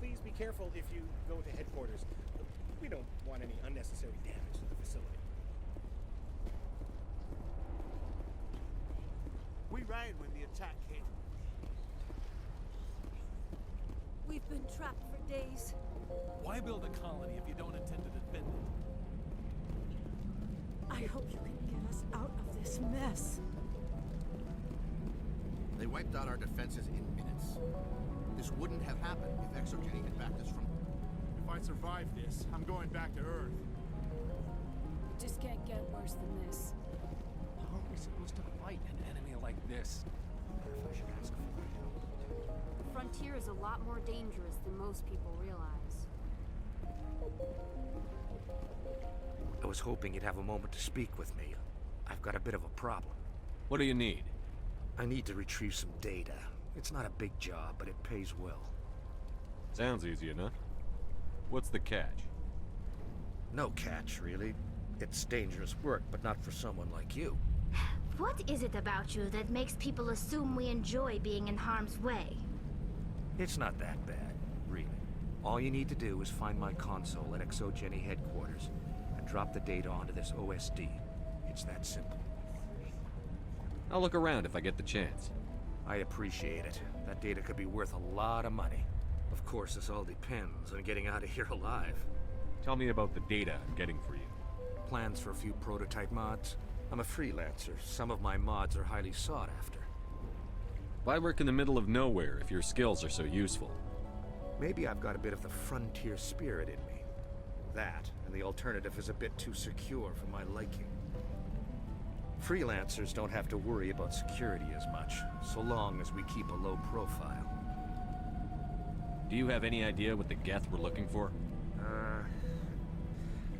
Please be careful if you go to headquarters. We don't want any unnecessary damage to the facility. We ran when the attack hit. We've been trapped for days. Why build a colony if you don't intend to defend it? I hope you can get us out of this mess. They wiped out our defenses in minutes. This wouldn't have happened if Exogeny had backed us from... If I survive this, I'm going back to Earth. It just can't get worse than this. How are we supposed to fight an enemy like this? If I should ask for my help. The frontier is a lot more dangerous than most people realize. I was hoping you'd have a moment to speak with me. I've got a bit of a problem. What do you need? I need to retrieve some data. It's not a big job, but it pays well. Sounds easy enough. What's the catch? No catch, really. It's dangerous work, but not for someone like you. What is it about you that makes people assume we enjoy being in harm's way? It's not that bad, really. All you need to do is find my console at Exogeny headquarters and drop the data onto this OSD. It's that simple. I'll look around if I get the chance. I appreciate it. That data could be worth a lot of money. Of course, this all depends on getting out of here alive. Tell me about the data I'm getting for you. Plans for a few prototype mods. I'm a freelancer. Some of my mods are highly sought after. Why work in the middle of nowhere if your skills are so useful? Maybe I've got a bit of the frontier spirit in me. That, and the alternative is a bit too secure for my liking. Freelancers don't have to worry about security as much, so long as we keep a low profile. Do you have any idea what the Geth were looking for?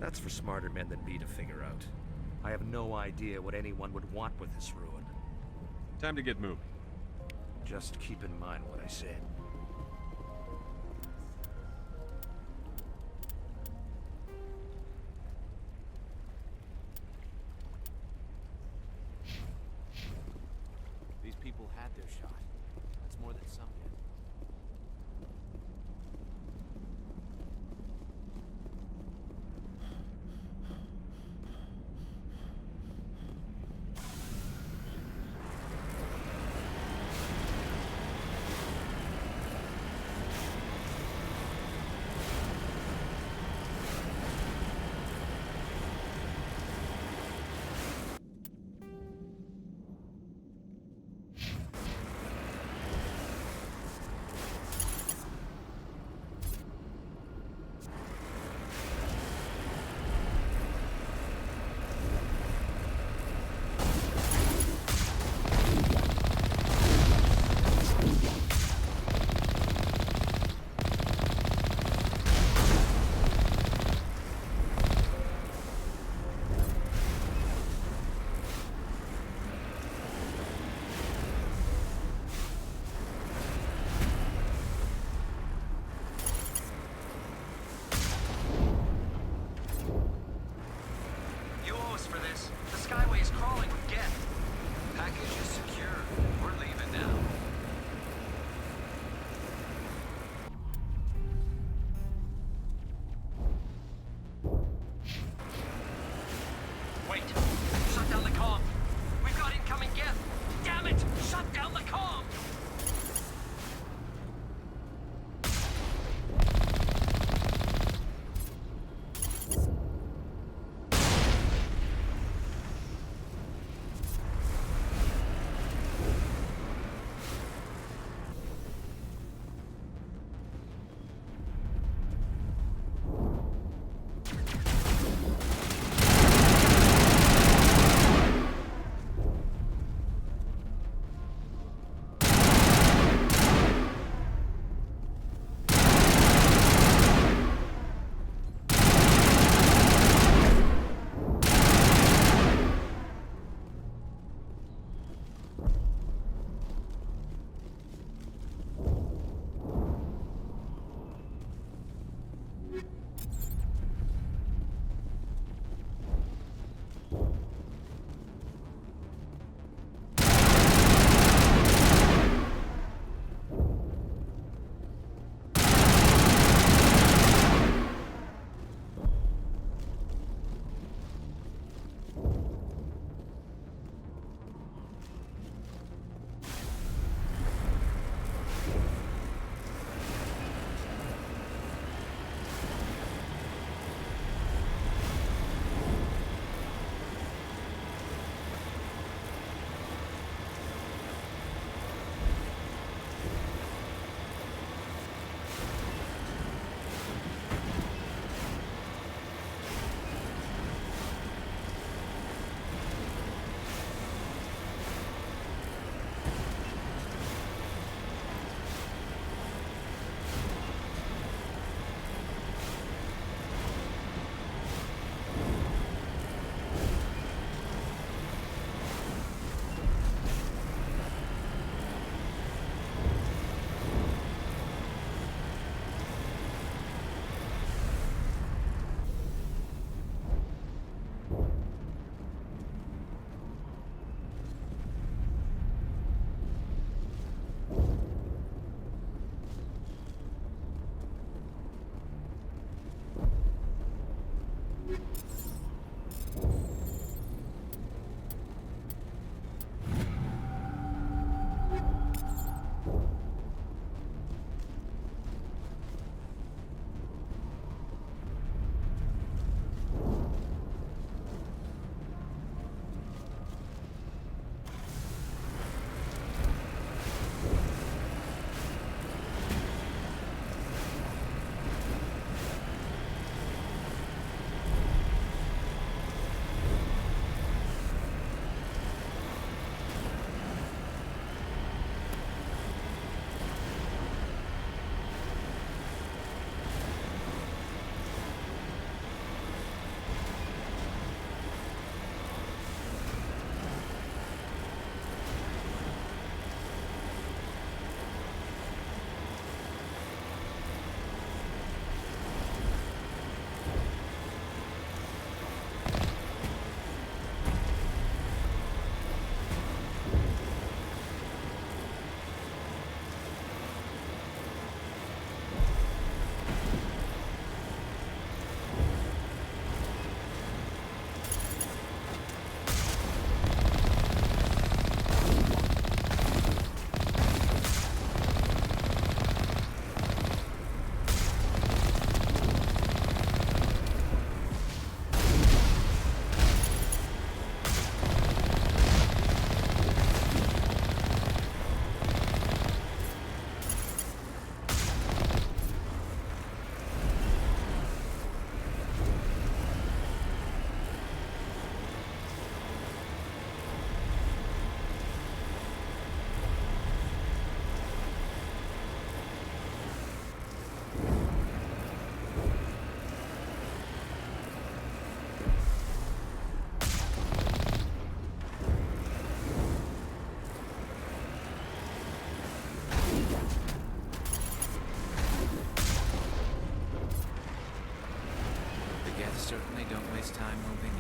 That's for smarter men than me to figure out. I have no idea what anyone would want with this ruin. Time to get moving. Just keep in mind what I said. These people had their shot. That's more than some did. certainly don't waste time moving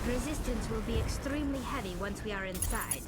in. Resistance will be extremely heavy once we are inside.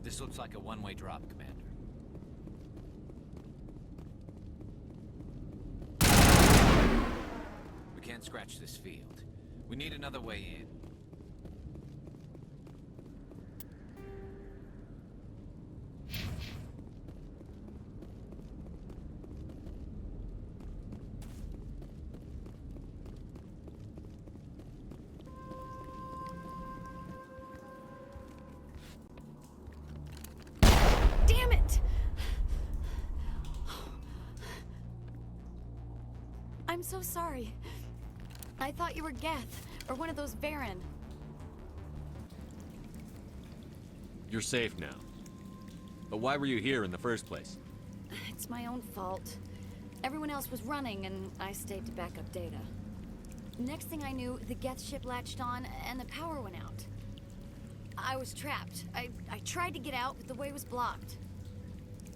This looks like a one-way drop, Commander. We can't scratch this field. We need another way in. Damn it! I'm so sorry. I thought you were Geth, or one of those Varen. You're safe now. But why were you here in the first place? It's my own fault. Everyone else was running, and I stayed to back up data. Next thing I knew, the Geth ship latched on, and the power went out. I was trapped. I tried to get out, but the way was blocked.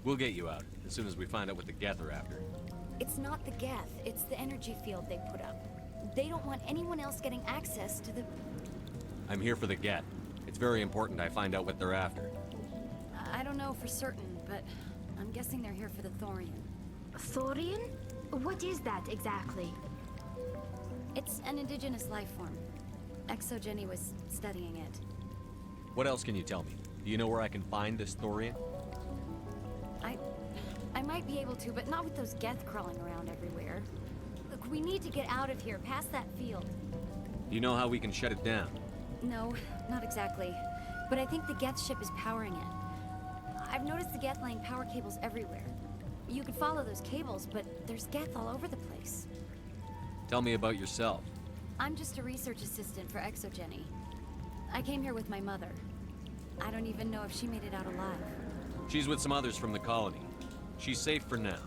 We'll get you out, as soon as we find out what the Geth are after. It's not the Geth, it's the energy field they put up. They don't want anyone else getting access to the... I'm here for the Geth. It's very important I find out what they're after. I don't know for certain, but I'm guessing they're here for the Thorian. Thorian? What is that exactly? It's an indigenous life form. ExoGeni was studying it. What else can you tell me? Do you know where I can find this Thorian? I might be able to, but not with those Geth crawling around everywhere. Look, we need to get out of here, past that field. Do you know how we can shut it down? No, not exactly. But I think the Geth ship is powering it. I've noticed the Geth laying power cables everywhere. You could follow those cables, but there's Geth all over the place. Tell me about yourself. I'm just a research assistant for ExoGeni. I came here with my mother. I don't even know if she made it out alive. She's with some others from the colony. She's safe for now.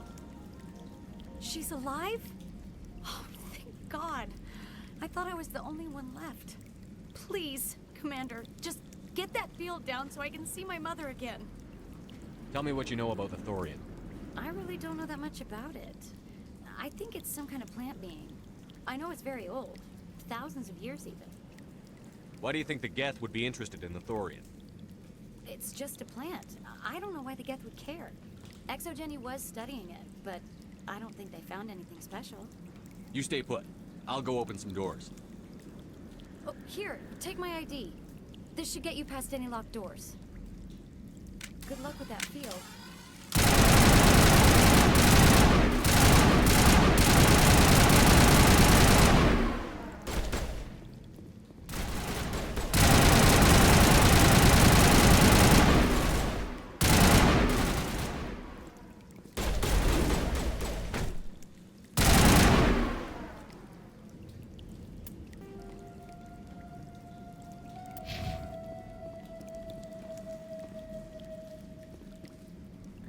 She's alive? Oh, thank God. I thought I was the only one left. Please, Commander, just get that field down so I can see my mother again. Tell me what you know about the Thorian. I really don't know that much about it. I think it's some kind of plant being. I know it's very old. Thousands of years, even. Why do you think the Geth would be interested in the Thorian? It's just a plant. I don't know why the Geth would care. Exogeny was studying it, but I don't think they found anything special. You stay put. I'll go open some doors. Oh, here, take my ID. This should get you past any locked doors. Good luck with that field.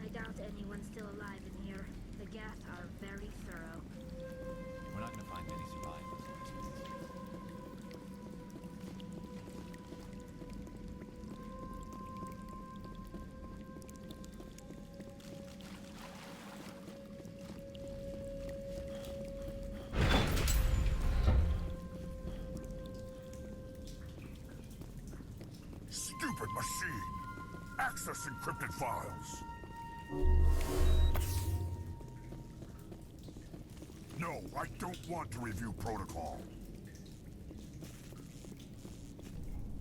I doubt anyone's still alive in here. The Geth are very thorough. We're not gonna find any survivors. Stupid machine! Access encrypted files! No, I don't want to review protocol.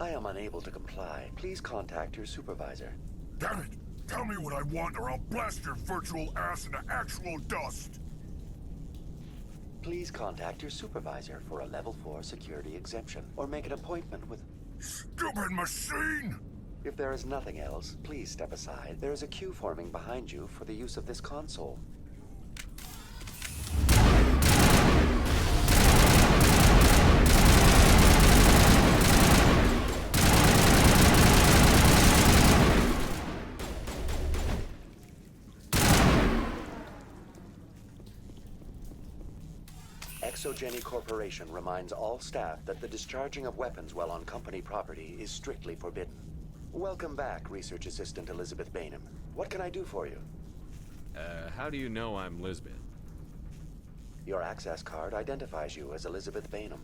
I am unable to comply. Please contact your supervisor. Damn it! Tell me what I want or I'll blast your virtual ass into actual dust! Please contact your supervisor for a level 4 security exemption, or make an appointment with... Stupid machine! If there is nothing else, please step aside. There is a queue forming behind you for the use of this console. Exogeny Corporation reminds all staff that the discharging of weapons while on company property is strictly forbidden. Welcome back, Research Assistant Elizabeth Bainham. What can I do for you? How do you know I'm Lisbeth? Your access card identifies you as Elizabeth Bainham.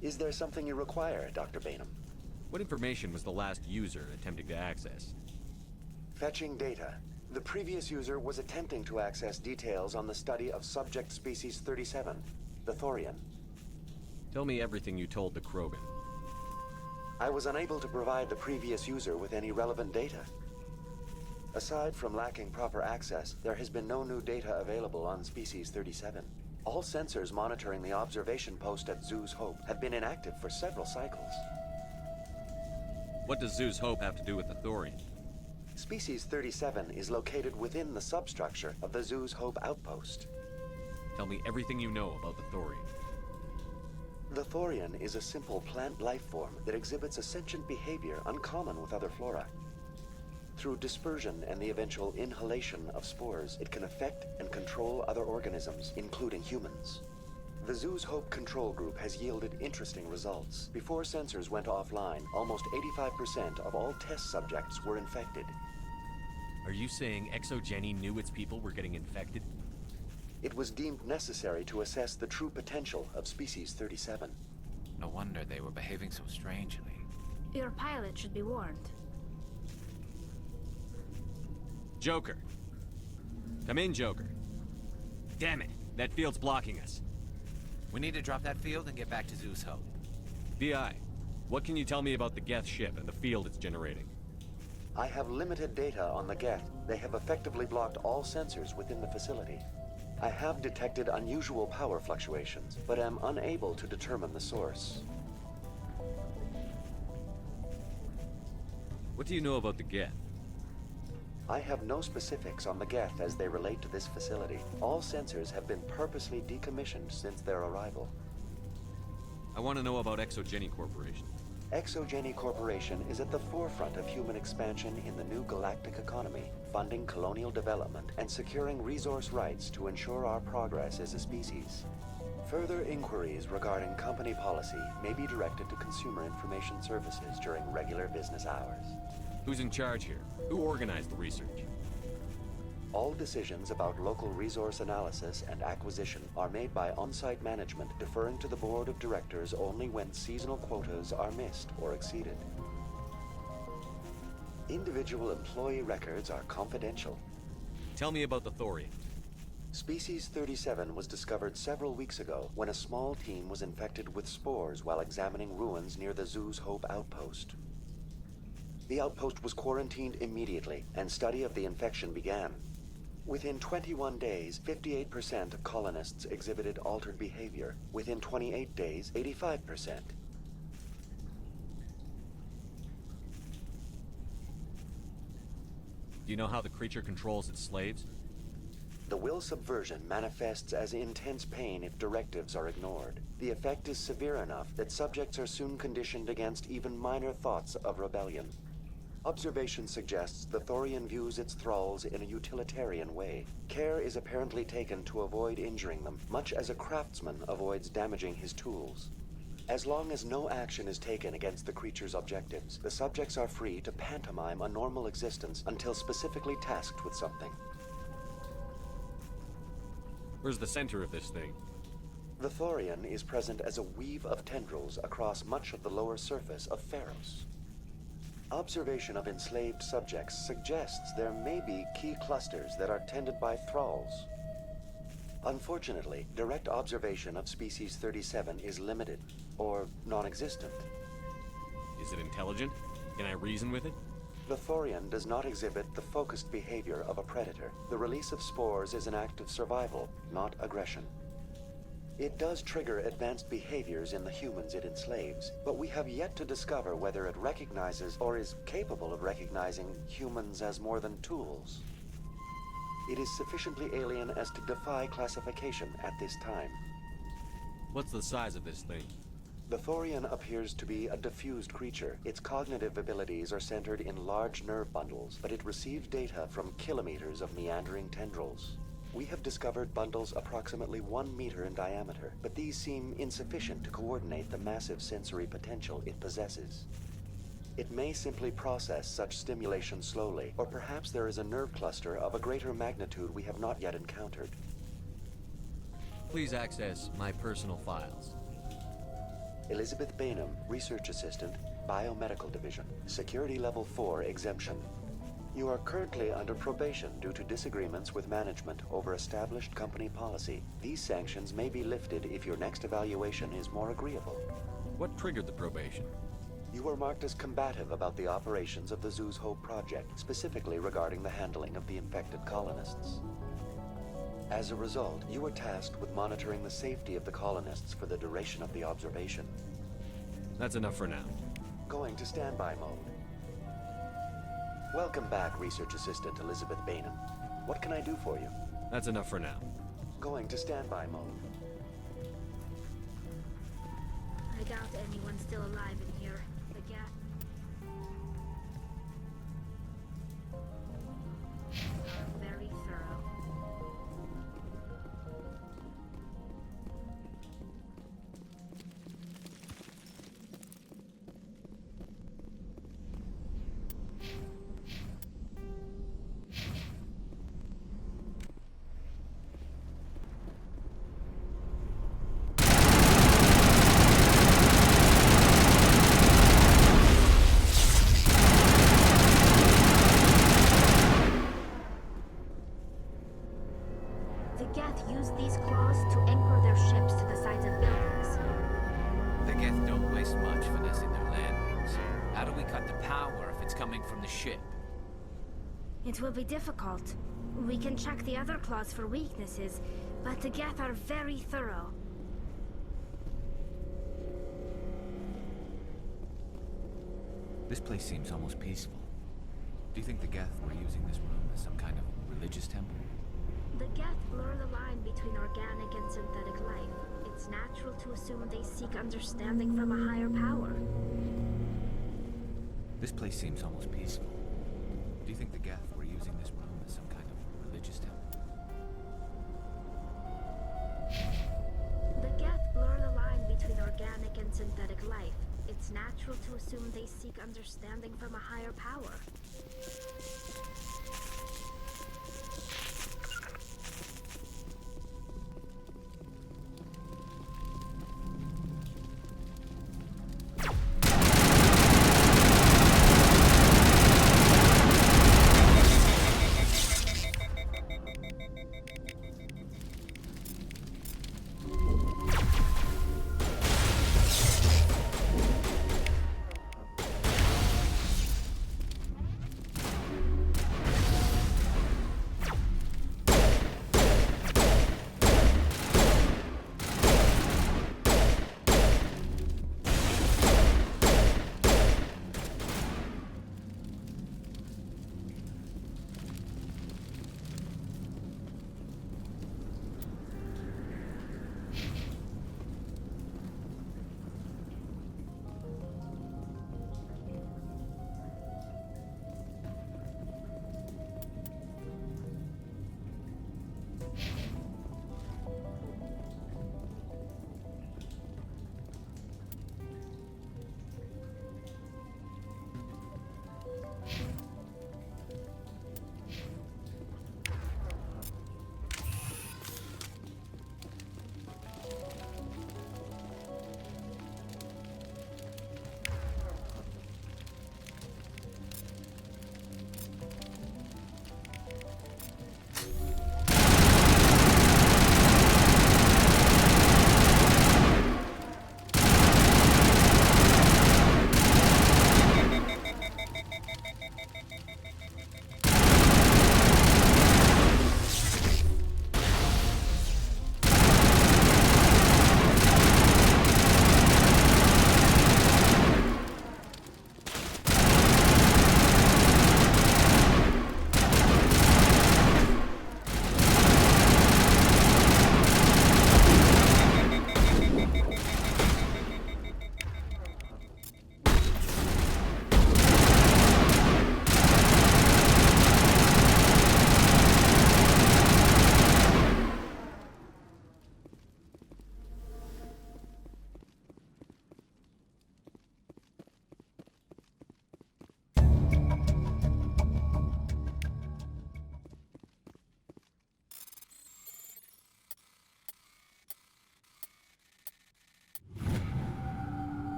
Is there something you require, Dr. Bainham? What information was the last user attempting to access? Fetching data. The previous user was attempting to access details on the study of subject species 37, the Thorian. Tell me everything you told the Krogan. I was unable to provide the previous user with any relevant data. Aside from lacking proper access, there has been no new data available on Species 37. All sensors monitoring the observation post at Zoo's Hope have been inactive for several cycles. What does Zoo's Hope have to do with the Thorian? Species 37 is located within the substructure of the Zoo's Hope outpost. Tell me everything you know about the Thorian. The Thorian is a simple plant life form that exhibits a sentient behavior uncommon with other flora. Through dispersion and the eventual inhalation of spores, it can affect and control other organisms, including humans. The Zoo's Hope control group has yielded interesting results. Before sensors went offline, almost 85% of all test subjects were infected. Are you saying Exogeny knew its people were getting infected? It was deemed necessary to assess the true potential of Species 37. No wonder they were behaving so strangely. Your pilot should be warned. Joker. Come in, Joker. Damn it, that field's blocking us. We need to drop that field and get back to Zoo's Hope. BI, what can you tell me about the Geth ship and the field it's generating? I have limited data on the Geth. They have effectively blocked all sensors within the facility. I have detected unusual power fluctuations, but am unable to determine the source. What do you know about the Geth? I have no specifics on the Geth as they relate to this facility. All sensors have been purposely decommissioned since their arrival. I want to know about Exogeny Corporation. Exogeny Corporation is at the forefront of human expansion in the new galactic economy, funding colonial development and securing resource rights to ensure our progress as a species. Further inquiries regarding company policy may be directed to Consumer Information Services during regular business hours. Who's in charge here? Who organized the research? All decisions about local resource analysis and acquisition are made by on-site management, deferring to the board of directors only when seasonal quotas are missed or exceeded. Individual employee records are confidential. Tell me about the Thorian. Species 37 was discovered several weeks ago when a small team was infected with spores while examining ruins near the Zoo's Hope outpost. The outpost was quarantined immediately, and study of the infection began. Within 21 days, 58% of colonists exhibited altered behavior. Within 28 days, 85%. Do you know how the creature controls its slaves? The will subversion manifests as intense pain if directives are ignored. The effect is severe enough that subjects are soon conditioned against even minor thoughts of rebellion. Observation suggests the Thorian views its thralls in a utilitarian way. Care is apparently taken to avoid injuring them, much as a craftsman avoids damaging his tools. As long as no action is taken against the creature's objectives, the subjects are free to pantomime a normal existence until specifically tasked with something. Where's the center of this thing? The Thorian is present as a weave of tendrils across much of the lower surface of Pharos. Observation of enslaved subjects suggests there may be key clusters that are tended by thralls. Unfortunately, direct observation of species 37 is limited, or non-existent. Is it intelligent? Can I reason with it? The Thorian does not exhibit the focused behavior of a predator. The release of spores is an act of survival, not aggression. It does trigger advanced behaviors in the humans it enslaves, but we have yet to discover whether it recognizes or is capable of recognizing humans as more than tools. It is sufficiently alien as to defy classification at this time. What's the size of this thing? The Thorian appears to be a diffused creature. Its cognitive abilities are centered in large nerve bundles, but it receives data from kilometers of meandering tendrils. We have discovered bundles approximately 1 meter in diameter, but these seem insufficient to coordinate the massive sensory potential it possesses. It may simply process such stimulation slowly, or perhaps there is a nerve cluster of a greater magnitude we have not yet encountered. Please access my personal files. Elizabeth Bainham, Research Assistant, Biomedical Division, Security Level 4 exemption. You are currently under probation due to disagreements with management over established company policy. These sanctions may be lifted if your next evaluation is more agreeable. What triggered the probation? You were marked as combative about the operations of the Zoo's Hope project, specifically regarding the handling of the infected colonists. As a result, you were tasked with monitoring the safety of the colonists for the duration of the observation. That's enough for now. Going to standby mode. Welcome back, Research Assistant Elizabeth Bainham. What can I do for you? That's enough for now. Going to standby mode. I doubt anyone's still alive in here. The gap. Very thorough. The Geth used these claws to anchor their ships to the sides of buildings. The Geth don't waste much finessing their landings. How do we cut the power if it's coming from the ship? It will be difficult. We can check the other claws for weaknesses, but the Geth are very thorough. This place seems almost peaceful. Do you think the Geth were using this room as some kind of religious temple? The Geth blur the line between organic and synthetic life. It's natural to assume they seek understanding from a higher power. This place seems almost peaceful. Do you think the Geth were using this room as some kind of religious temple? The Geth life, it's natural to assume they seek understanding from a higher power.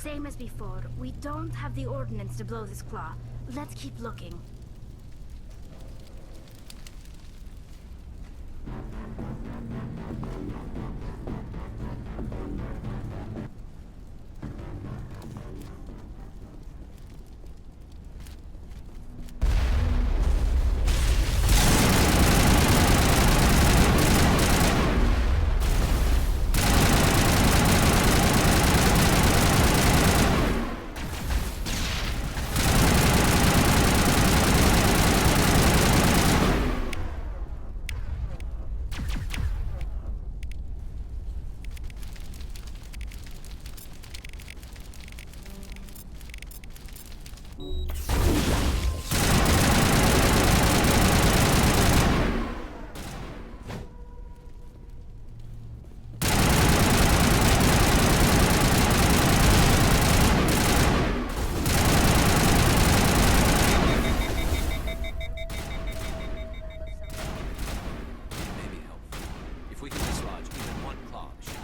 Same as before. We don't have the ordnance to blow this claw. Let's keep looking. Maybe helpful. If we can dislodge even one claw machine.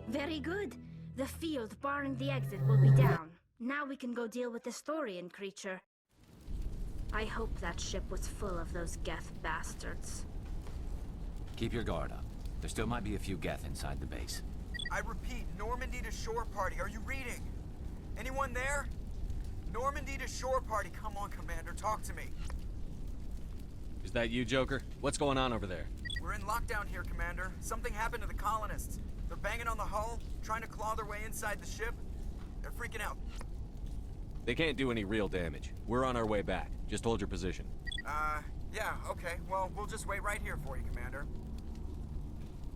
Very good. The field barring the exit will be down. Now we can go deal with this Thorian creature. I hope that ship was full of those Geth bastards. Keep your guard up. There still might be a few Geth inside the base. I repeat, Normandy to shore party. Are you reading? Anyone there? Normandy to shore party. Come on, Commander, talk to me. Is that you, Joker? What's going on over there? We're in lockdown here, Commander. Something happened to the colonists. They're banging on the hull, trying to claw their way inside the ship. They're freaking out. They can't do any real damage. We're on our way back. Just hold your position. Yeah, okay. Well, we'll just wait right here for you, Commander.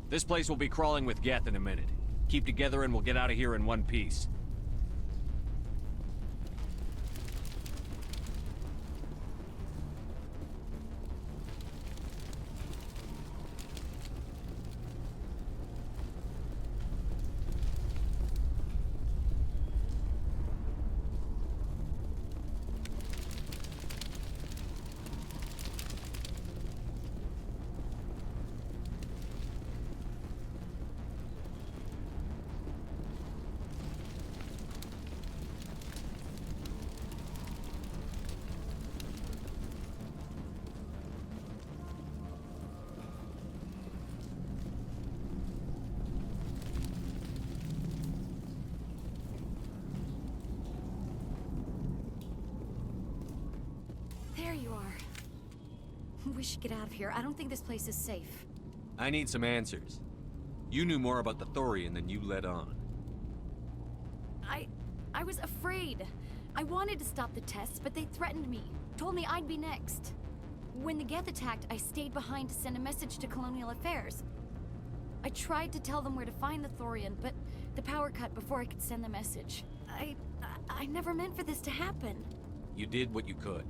This place will be crawling with Geth in a minute. Keep together and we'll get out of here in one piece. There you are. We should get out of here. I don't think this place is safe. I need some answers. You knew more about the Thorian than you let on. I was afraid. I wanted to stop the tests, but they threatened me. Told me I'd be next. When the Geth attacked, I stayed behind to send a message to Colonial Affairs. I tried to tell them where to find the Thorian, but the power cut before I could send the message. I never meant for this to happen. You did what you could.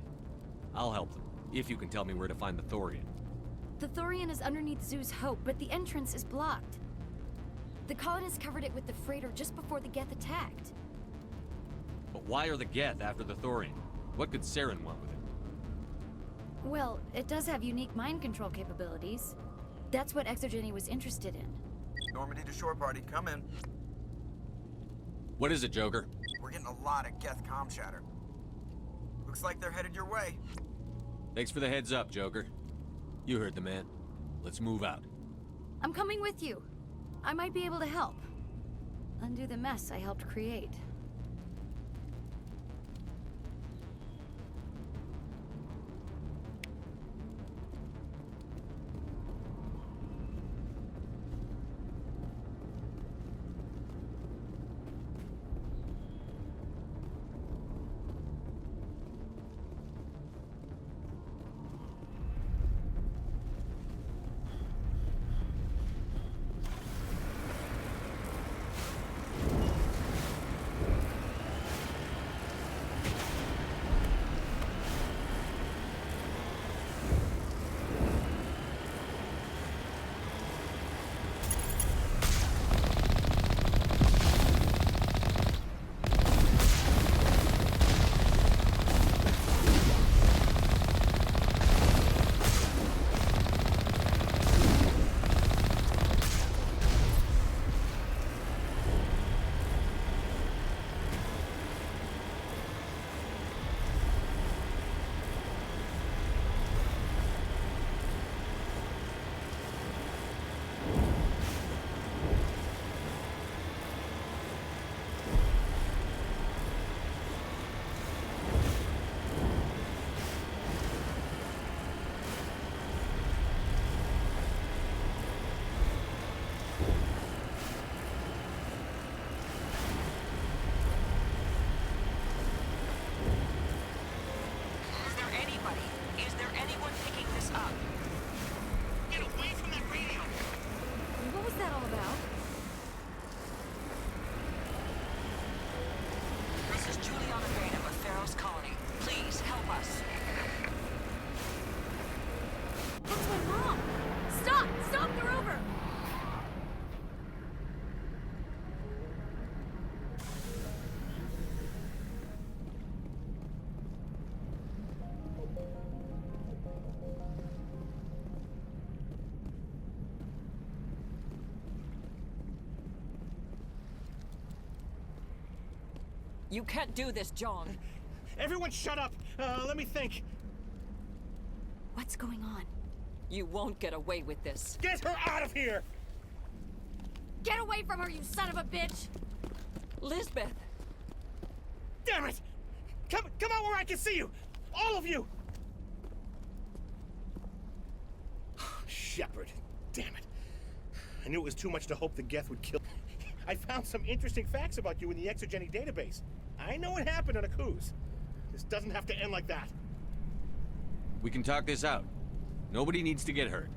I'll help them, if you can tell me where to find the Thorian. The Thorian is underneath Zoo's Hope, but the entrance is blocked. The colonists covered it with the freighter just before the Geth attacked. But why are the Geth after the Thorian? What could Saren want with it? Well, it does have unique mind control capabilities. That's what Exogeny was interested in. Normandy to shore party, come in. What is it, Joker? We're getting a lot of Geth comm chatter. Looks like they're headed your way. Thanks for the heads up, Joker. You heard the man. Let's move out. I'm coming with you. I might be able to help. Undo the mess I helped create. You can't do this, John. Everyone shut up! Let me think. What's going on? You won't get away with this. Get her out of here! Get away from her, you son of a bitch! Lisbeth! Damn it! Come out where I can see you! All of you! Shepard. Damn it. I knew it was too much to hope the Geth would kill. I found some interesting facts about you in the Exogeny database. I know what happened on Akuz. This doesn't have to end like that. We can talk this out. Nobody needs to get hurt.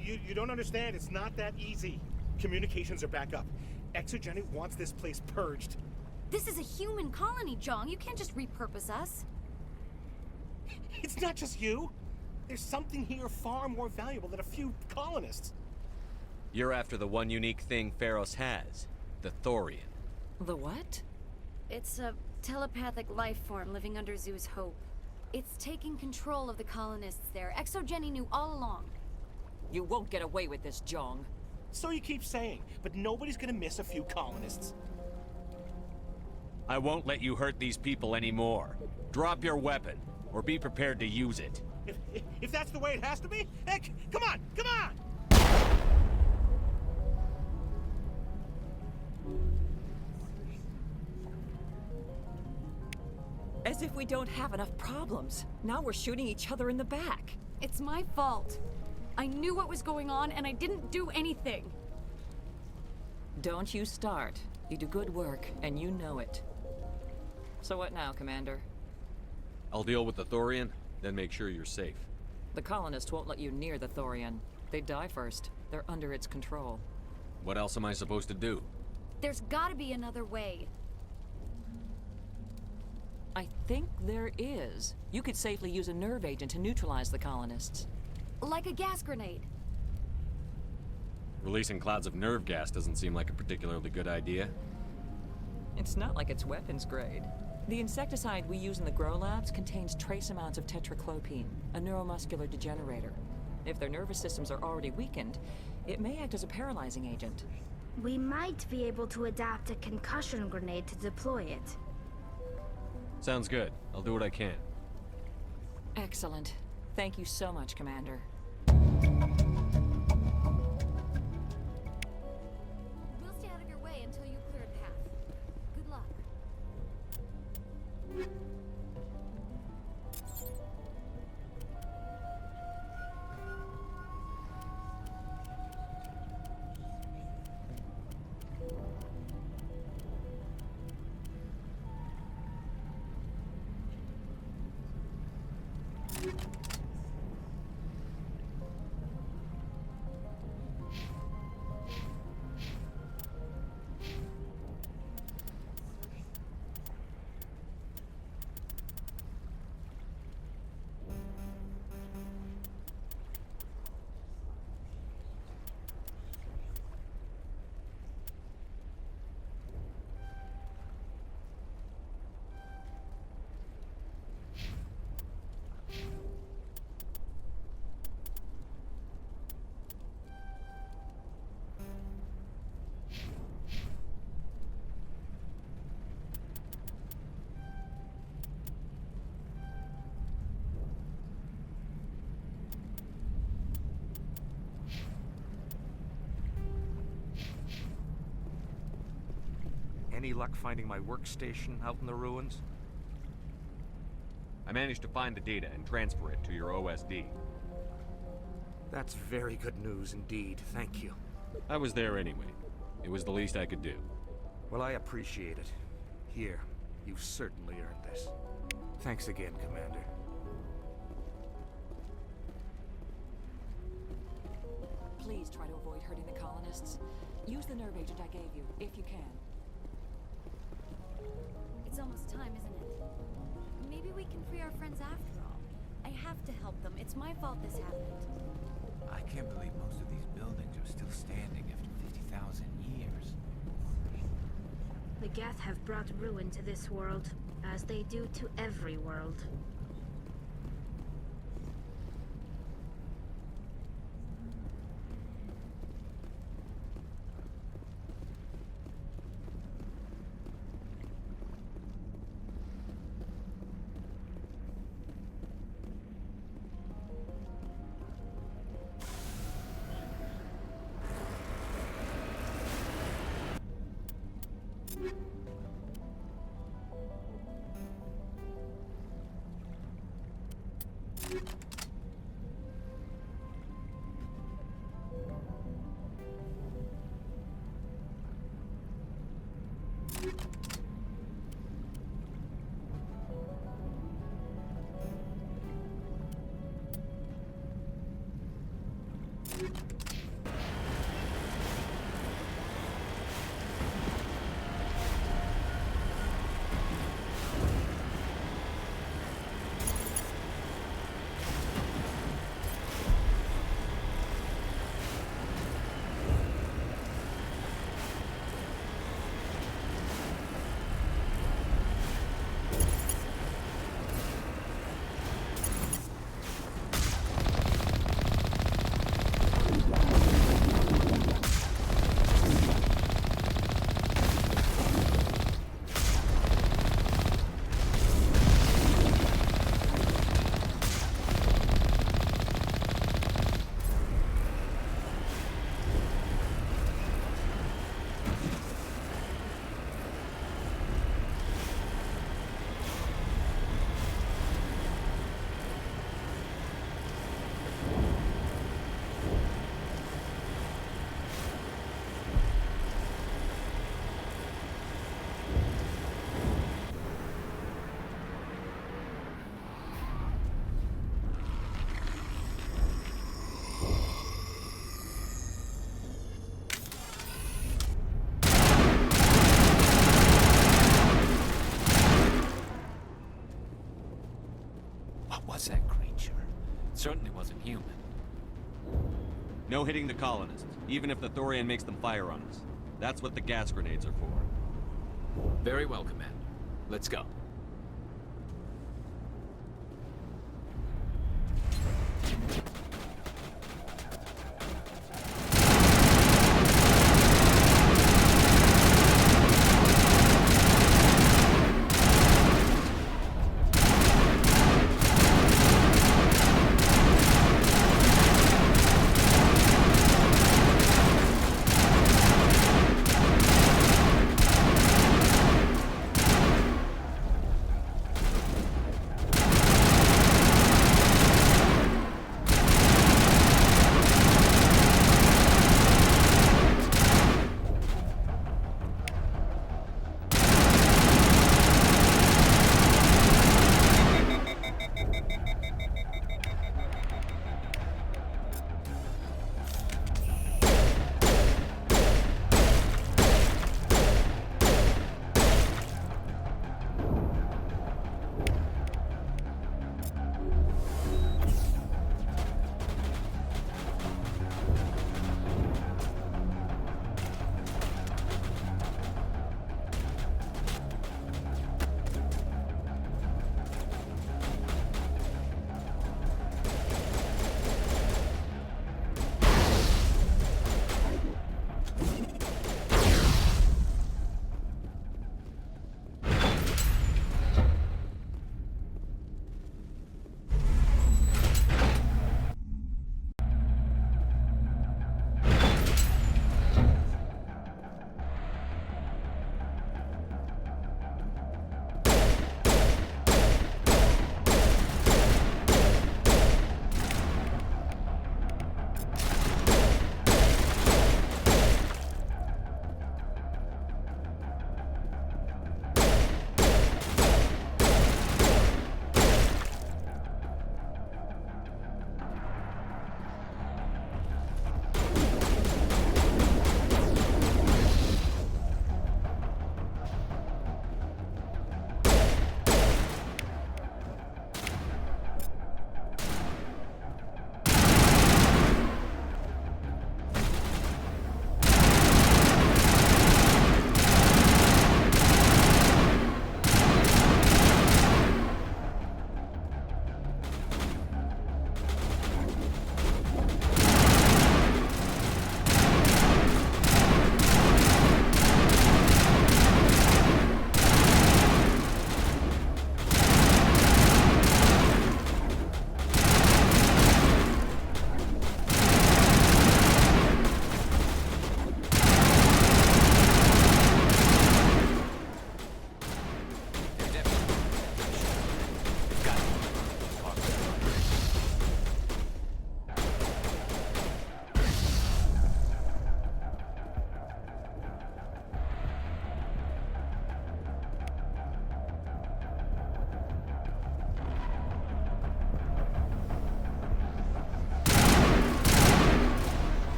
You don't understand. It's not that easy. Communications are back up. Exogeny wants this place purged. This is a human colony, Jong. You can't just repurpose us. It's not just you. There's something here far more valuable than a few colonists. You're after the one unique thing Pharos has. The Thorian. The what? It's a telepathic life form living under Zoo's hope. It's taking control of the colonists there. Exogeny knew all along. You won't get away with this, Jong. So you keep saying, but nobody's gonna miss a few colonists. I won't let you hurt these people anymore. Drop your weapon, or be prepared to use it. If that's the way it has to be, heck, come on, come on! As if we don't have enough problems. Now we're shooting each other in the back. It's my fault. I knew what was going on and I didn't do anything. Don't you start. You do good work, and you know it. So what now, Commander? I'll deal with the Thorian, then make sure you're safe. The colonists won't let you near the Thorian. They die first. They're under its control. What else am I supposed to do? There's gotta be another way. I think there is. You could safely use a nerve agent to neutralize the colonists. Like a gas grenade. Releasing clouds of nerve gas doesn't seem like a particularly good idea. It's not like it's weapons grade. The insecticide we use in the Grow Labs contains trace amounts of tetraclopine, a neuromuscular degenerator. If their nervous systems are already weakened, it may act as a paralyzing agent. We might be able to adapt a concussion grenade to deploy it. Sounds good. I'll do what I can. Excellent. Thank you so much, Commander. We'll stay out of your way until you clear a path. Good luck. Any luck finding my workstation out in the ruins? I managed to find the data and transfer it to your OSD. That's very good news indeed. Thank you. I was there anyway. It was the least I could do. Well, I appreciate it. Here, you've certainly earned this. Thanks again, Commander. Please try to avoid hurting the colonists. Use the nerve agent I gave you, if you can. It's almost time, isn't it? Maybe we can free our friends after all. I have to help them. It's my fault this happened. I can't believe most of these buildings are still standing after 50,000 years. The Geth have brought ruin to this world, as they do to every world. What was that creature? It certainly wasn't human. No hitting the colonists, even if the Thorian makes them fire on us. That's what the gas grenades are for. Very well, Commander. Let's go.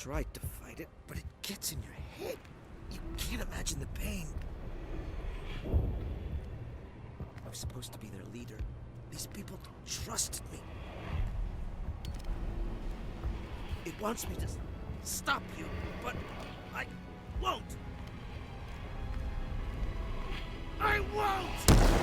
tried to fight it, but it gets in your head. You can't imagine the pain. I was supposed to be their leader. These people trusted me. It wants me to stop you, but I won't. I won't!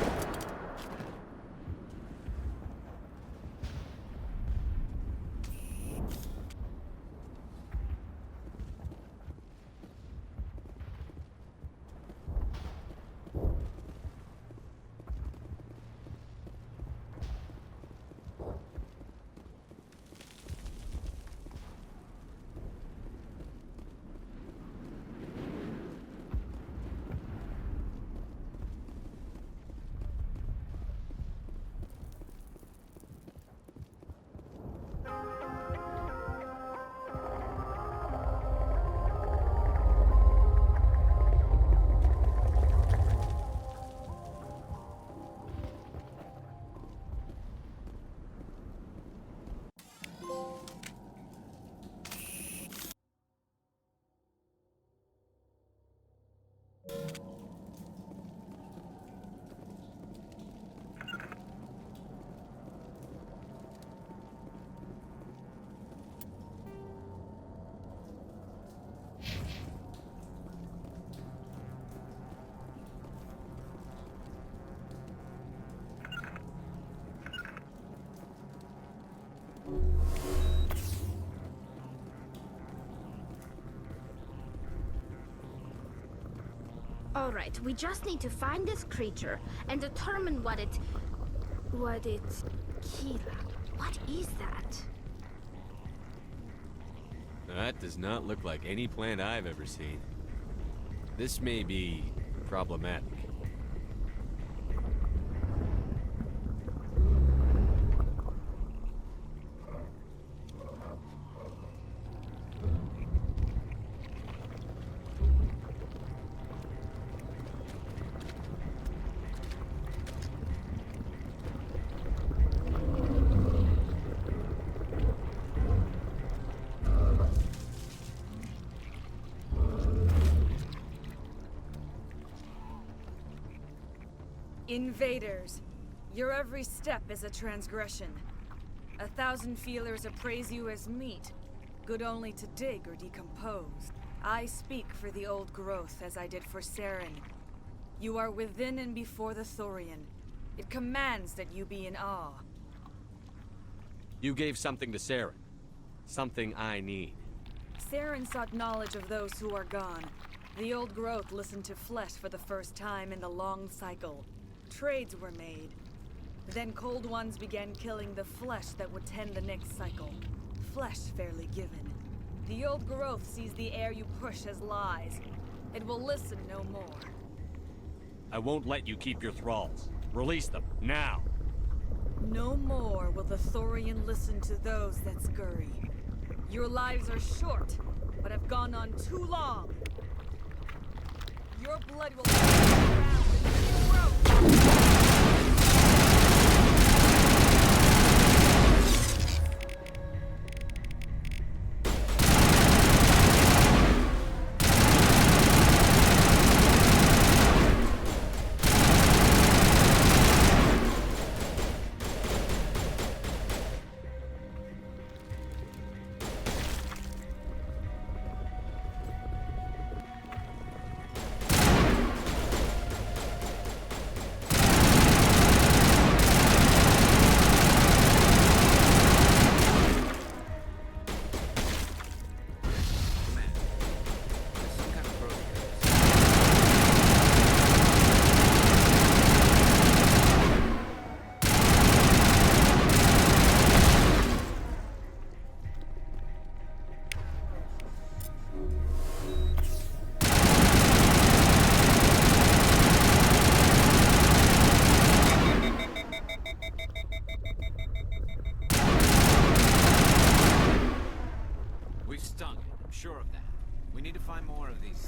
Alright, we just need to find this creature and determine what it... Kira, what is that? That does not look like any plant I've ever seen. This may be problematic. Invaders, your every step is a transgression. 1,000 feelers appraise you as meat, good only to dig or decompose. I speak for the old growth as I did for Saren. You are within and before the Thorian. It commands that you be in awe. You gave something to Saren. Something I need. Saren sought knowledge of those who are gone. The old growth listened to flesh for the first time in the long cycle. Trades were made. Then Cold Ones began killing the flesh that would tend the next cycle. Flesh fairly given. The old growth sees the air you push as lies. It will listen no more. I won't let you keep your thralls. Release them, now! No more will the Thorian listen to those that scurry. Your lives are short, but have gone on too long. Your blood will around and grow. Sure of that. We need to find more of these.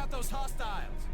out those hostiles!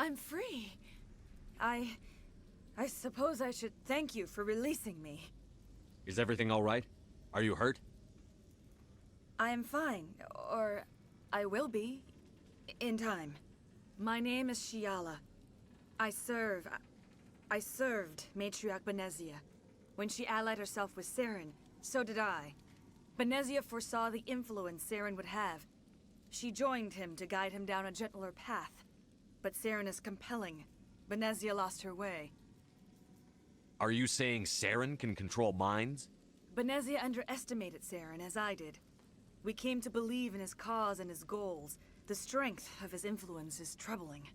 I'm free. I suppose I should thank you for releasing me. Is everything all right? Are you hurt? I am fine, or I will be, in time. My name is Shiala. I served Matriarch Benezia. When she allied herself with Saren, so did I. Benezia foresaw the influence Saren would have. She joined him to guide him down a gentler path. But Saren is compelling. Benezia lost her way. Are you saying Saren can control minds? Benezia underestimated Saren, as I did. We came to believe in his cause and his goals. The strength of his influence is troubling.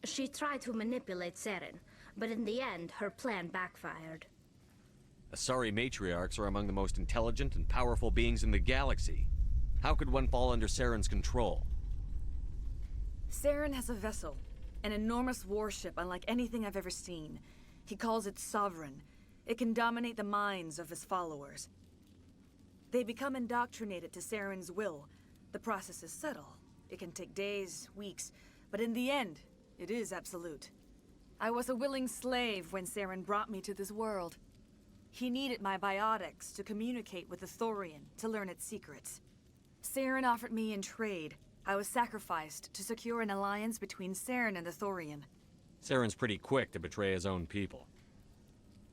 She tried to manipulate Saren, but in the end, her plan backfired. Asari matriarchs are among the most intelligent and powerful beings in the galaxy. How could one fall under Saren's control? Saren has a vessel, an enormous warship unlike anything I've ever seen. He calls it Sovereign. It can dominate the minds of his followers. They become indoctrinated to Saren's will. The process is subtle. It can take days, weeks, but in the end, it is absolute. I was a willing slave when Saren brought me to this world. He needed my biotics to communicate with the Thorian, to learn its secrets. Saren offered me in trade. I was sacrificed to secure an alliance between Saren and the Thorian. Saren's pretty quick to betray his own people.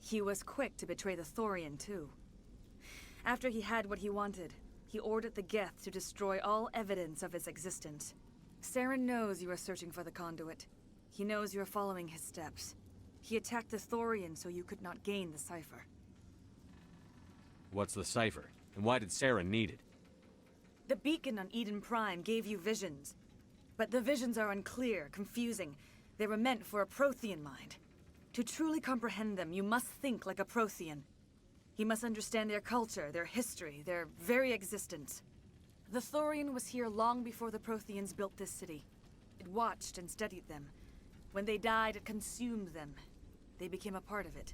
He was quick to betray the Thorian, too. After he had what he wanted, he ordered the Geth to destroy all evidence of its existence. Saren knows you are searching for the conduit. He knows you are following his steps. He attacked the Thorian so you could not gain the cipher. What's the cipher? And why did Saren need it? The beacon on Eden Prime gave you visions. But the visions are unclear, confusing. They were meant for a Prothean mind. To truly comprehend them, you must think like a Prothean. You must understand their culture, their history, their very existence. The Thorian was here long before the Protheans built this city. It watched and studied them. When they died, it consumed them. They became a part of it.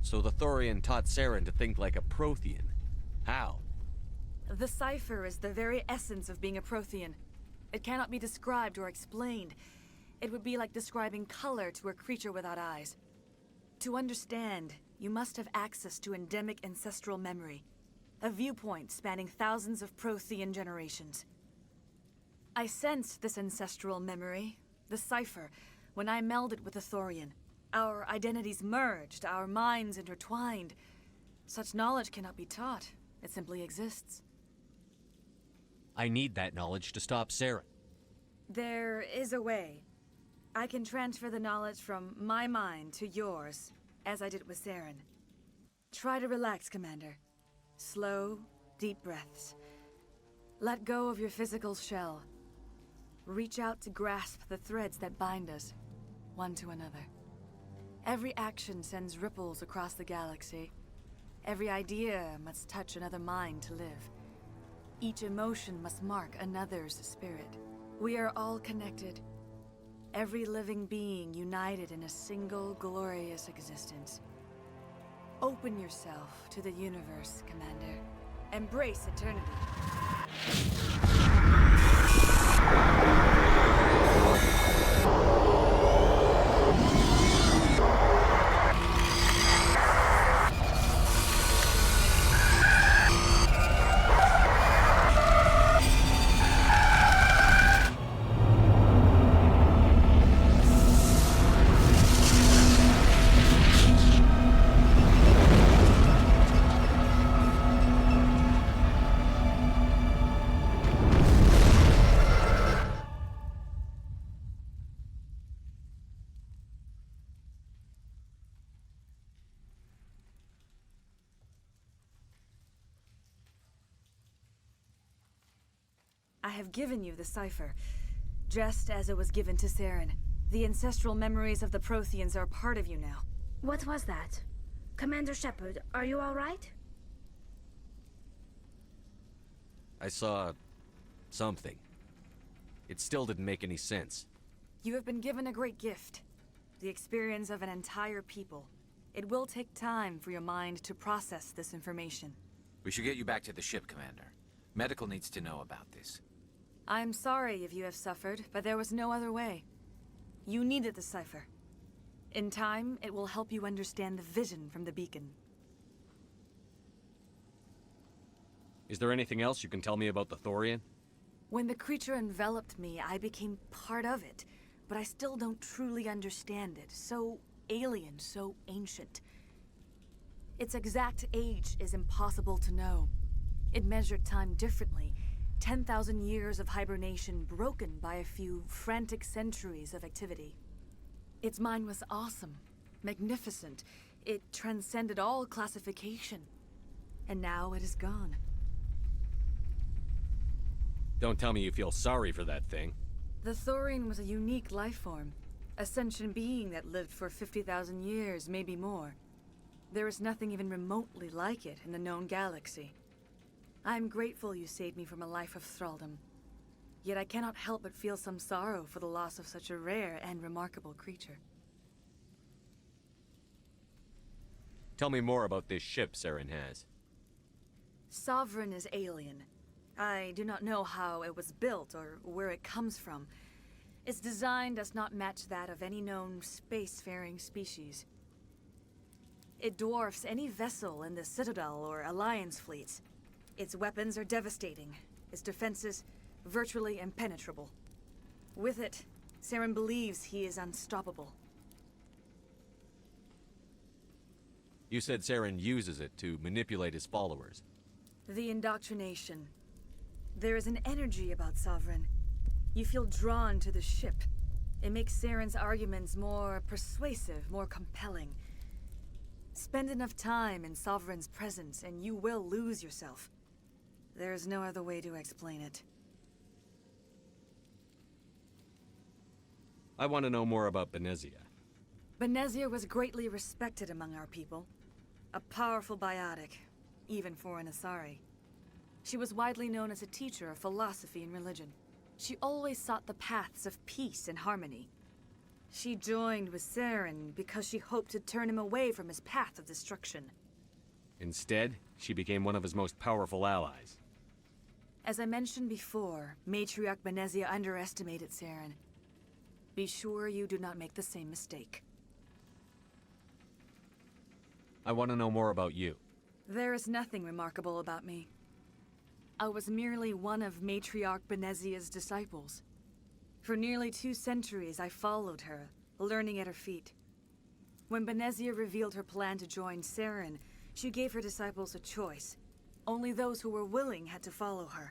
So the Thorian taught Saren to think like a Prothean. How? The cipher is the very essence of being a Prothean. It cannot be described or explained. It would be like describing color to a creature without eyes. To understand, you must have access to endemic ancestral memory. A viewpoint spanning thousands of Prothean generations. I sensed this ancestral memory, the cipher, when I melded with the Thorian. Our identities merged, our minds intertwined. Such knowledge cannot be taught. It simply exists. I need that knowledge to stop Saren. There is a way. I can transfer the knowledge from my mind to yours, as I did with Saren. Try to relax, Commander. Slow, deep breaths. Let go of your physical shell. Reach out to grasp the threads that bind us, one to another. Every action sends ripples across the galaxy. Every idea must touch another mind to live. Each emotion must mark another's spirit. We are all connected. Every living being united in a single glorious existence. Open yourself to the universe, Commander. Embrace eternity. I have given you the cipher, just as it was given to Saren. The ancestral memories of the Protheans are part of you now. What was that? Commander Shepard, are you all right? I saw... something. It still didn't make any sense. You have been given a great gift. The experience of an entire people. It will take time for your mind to process this information. We should get you back to the ship, Commander. Medical needs to know about this. I'm sorry if you have suffered, but there was no other way. You needed the cipher. In time, it will help you understand the vision from the beacon. Is there anything else you can tell me about the Thorian? When the creature enveloped me, I became part of it, but I still don't truly understand it. So alien, so ancient. Its exact age is impossible to know. It measured time differently. 10,000 years of hibernation broken by a few frantic centuries of activity. Its mind was awesome, magnificent. It transcended all classification. And now it is gone. Don't tell me you feel sorry for that thing. The Thorian was a unique life form. A sentient being that lived for 50,000 years, maybe more. There is nothing even remotely like it in the known galaxy. I'm grateful you saved me from a life of thraldom. Yet I cannot help but feel some sorrow for the loss of such a rare and remarkable creature. Tell me more about this ship Saren has. Sovereign is alien. I do not know how it was built or where it comes from. Its design does not match that of any known spacefaring species. It dwarfs any vessel in the Citadel or Alliance fleets. Its weapons are devastating, its defenses virtually impenetrable. With it, Saren believes he is unstoppable. You said Saren uses it to manipulate his followers. The indoctrination. There is an energy about Sovereign. You feel drawn to the ship. It makes Saren's arguments more persuasive, more compelling. Spend enough time in Sovereign's presence and you will lose yourself. There is no other way to explain it. I want to know more about Benezia. Benezia was greatly respected among our people. A powerful biotic, even for an Asari. She was widely known as a teacher of philosophy and religion. She always sought the paths of peace and harmony. She joined with Saren because she hoped to turn him away from his path of destruction. Instead, she became one of his most powerful allies. As I mentioned before, Matriarch Benezia underestimated Saren. Be sure you do not make the same mistake. I want to know more about you. There is nothing remarkable about me. I was merely one of Matriarch Benezia's disciples. For nearly 2 centuries, I followed her, learning at her feet. When Benezia revealed her plan to join Saren, she gave her disciples a choice. Only those who were willing had to follow her.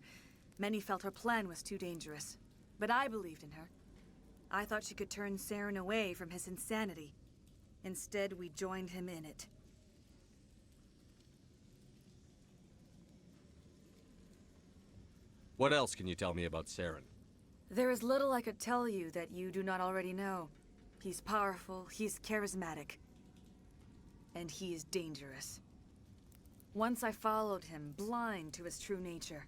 Many felt her plan was too dangerous, but I believed in her. I thought she could turn Saren away from his insanity. Instead, we joined him in it. What else can you tell me about Saren? There is little I could tell you that you do not already know. He's powerful, he's charismatic, and he is dangerous. Once I followed him, blind to his true nature.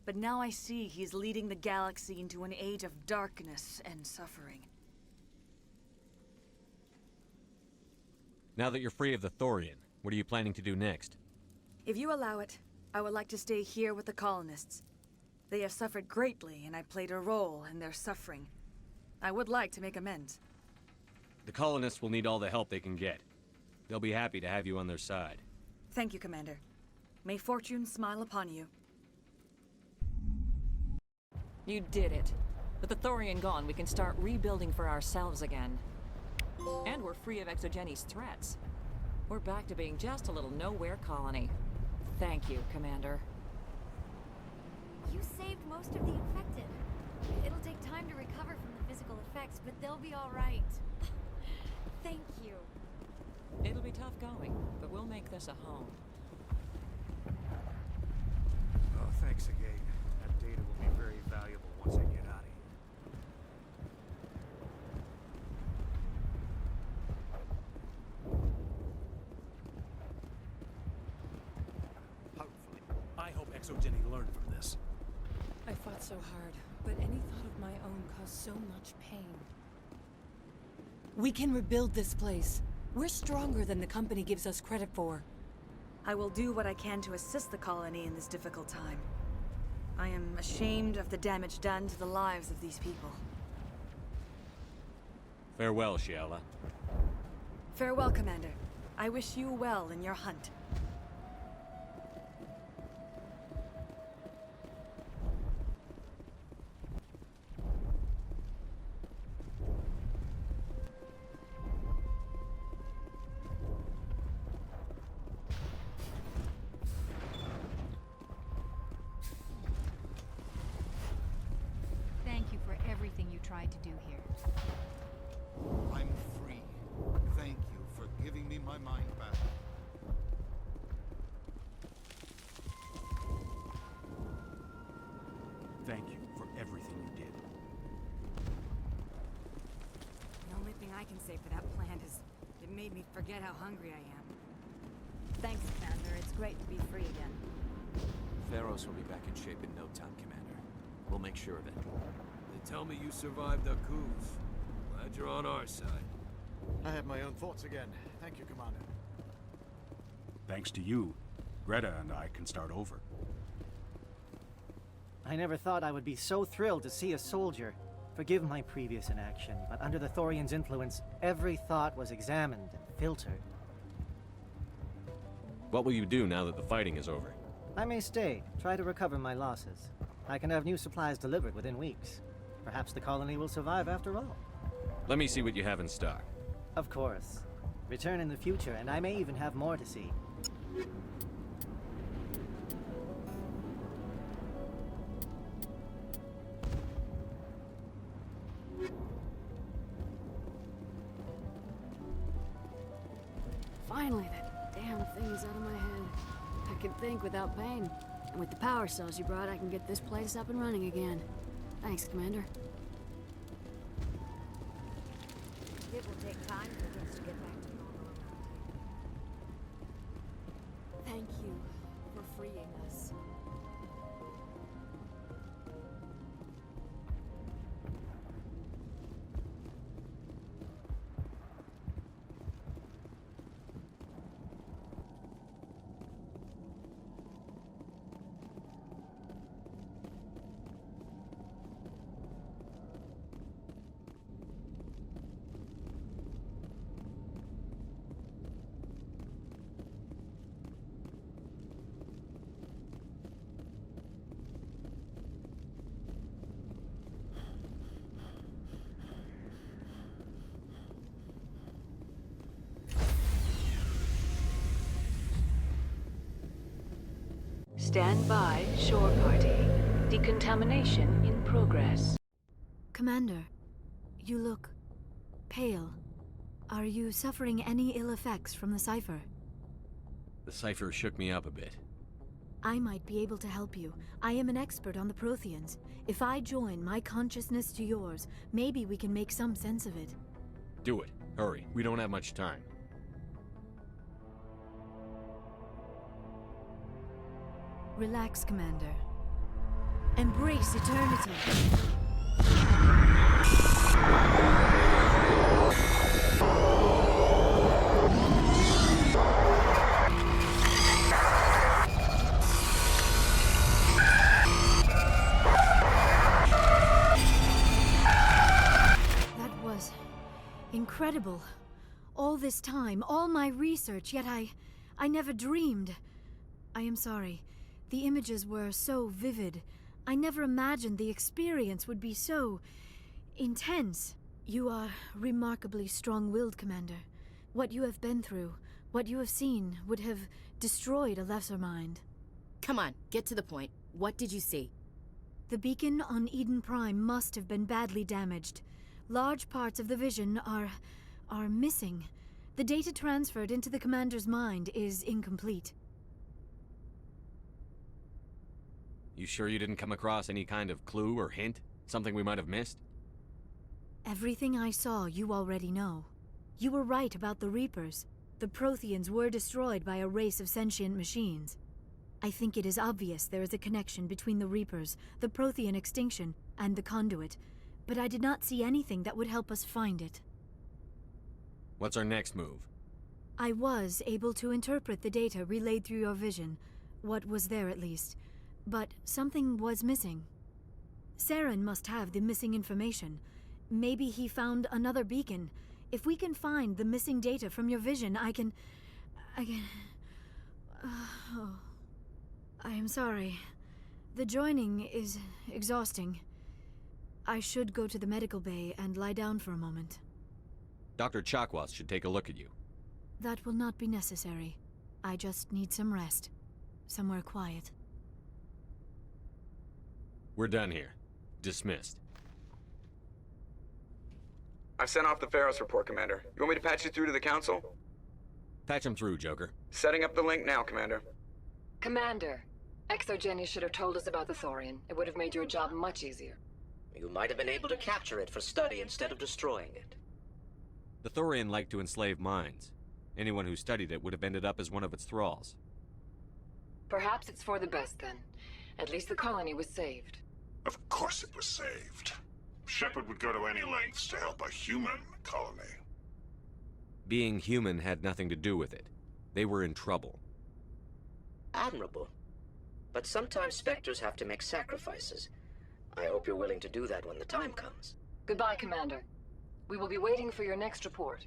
But now I see he's leading the galaxy into an age of darkness and suffering. Now that you're free of the Thorian, what are you planning to do next? If you allow it, I would like to stay here with the colonists. They have suffered greatly, and I played a role in their suffering. I would like to make amends. The colonists will need all the help they can get. They'll be happy to have you on their side. Thank you, Commander. May fortune smile upon you. You did it. With the Thorian gone, we can start rebuilding for ourselves again. And we're free of Exogeni's threats. We're back to being just a little nowhere colony. Thank you, Commander. You saved most of the infected. It'll take time to recover from the physical effects, but they'll be all right. Thank you. It'll be tough going, but we'll make this a home. Oh, thanks again. That data will be very valuable once I get out of here. Hopefully. I hope Exogeny learned from this. I fought so hard, but any thought of my own caused so much pain. We can rebuild this place. We're stronger than the company gives us credit for. I will do what I can to assist the colony in this difficult time. I am ashamed of the damage done to the lives of these people. Farewell, Shiala. Farewell, Commander. I wish you well in your hunt. Thank you for everything you tried to do here. I'm free. Thank you for giving me my mind back. Thank you for everything you did. The only thing I can say for that plan is it made me forget how hungry I am. Thanks, Commander. It's great to be free again. Theros will be back in shape in no time, Commander. We'll make sure of it. They tell me you survived the coups. Glad you're on our side. I have my own thoughts again. Thank you, Commander. Thanks to you, Greta and I can start over. I never thought I would be so thrilled to see a soldier. Forgive my previous inaction, but under the Thorian's influence, every thought was examined and filtered. What will you do now that the fighting is over? I may stay, try to recover my losses. I can have new supplies delivered within weeks. Perhaps the colony will survive after all. Let me see what you have in stock. Of course. Return in the future, and I may even have more to see. Finally, that damn thing is out of my head. I can think without pain. And with the power cells you brought, I can get this place up and running again. Thanks, Commander. It will take time for things to get back to normal. Thank you for freeing us. Stand by, shore party. Decontamination in progress. Commander, you look pale. Are you suffering any ill effects from the cipher? The cipher shook me up a bit. I might be able to help you. I am an expert on the Protheans. If I join my consciousness to yours, maybe we can make some sense of it. Do it. Hurry. We don't have much time. Relax, Commander. Embrace eternity. That was incredible. All this time, all my research, yet I never dreamed. I am sorry. The images were so vivid. I never imagined the experience would be so intense. You are remarkably strong-willed, Commander. What you have been through, what you have seen, would have destroyed a lesser mind. Come on, get to the point. What did you see? The beacon on Eden Prime must have been badly damaged. Large parts of the vision are missing. The data transferred into the Commander's mind is incomplete. You sure you didn't come across any kind of clue or hint? Something we might have missed? Everything I saw, you already know. You were right about the Reapers. The Protheans were destroyed by a race of sentient machines. I think it is obvious there is a connection between the Reapers, the Prothean extinction, and the Conduit, but I did not see anything that would help us find it. What's our next move? I was able to interpret the data relayed through your vision, what was there at least. But something was missing. Saren must have the missing information. Maybe he found another beacon. If we can find the missing data from your vision, I can... oh. I am sorry. The joining is exhausting. I should go to the medical bay and lie down for a moment. Dr. Chakwas should take a look at you. That will not be necessary. I just need some rest. Somewhere quiet. We're done here. Dismissed. I've sent off the Pharos report, Commander. You want me to patch you through to the Council? Patch him through, Joker. Setting up the link now, Commander. Commander, ExoGeni should have told us about the Thorian. It would have made your job much easier. You might have been able to capture it for study instead of destroying it. The Thorian liked to enslave minds. Anyone who studied it would have ended up as one of its thralls. Perhaps it's for the best, then. At least the colony was saved. Of course it was saved. Shepard would go to any lengths to help a human colony. Being human had nothing to do with it. They were in trouble. Admirable. But sometimes Spectres have to make sacrifices. I hope you're willing to do that when the time comes. Goodbye, Commander. We will be waiting for your next report.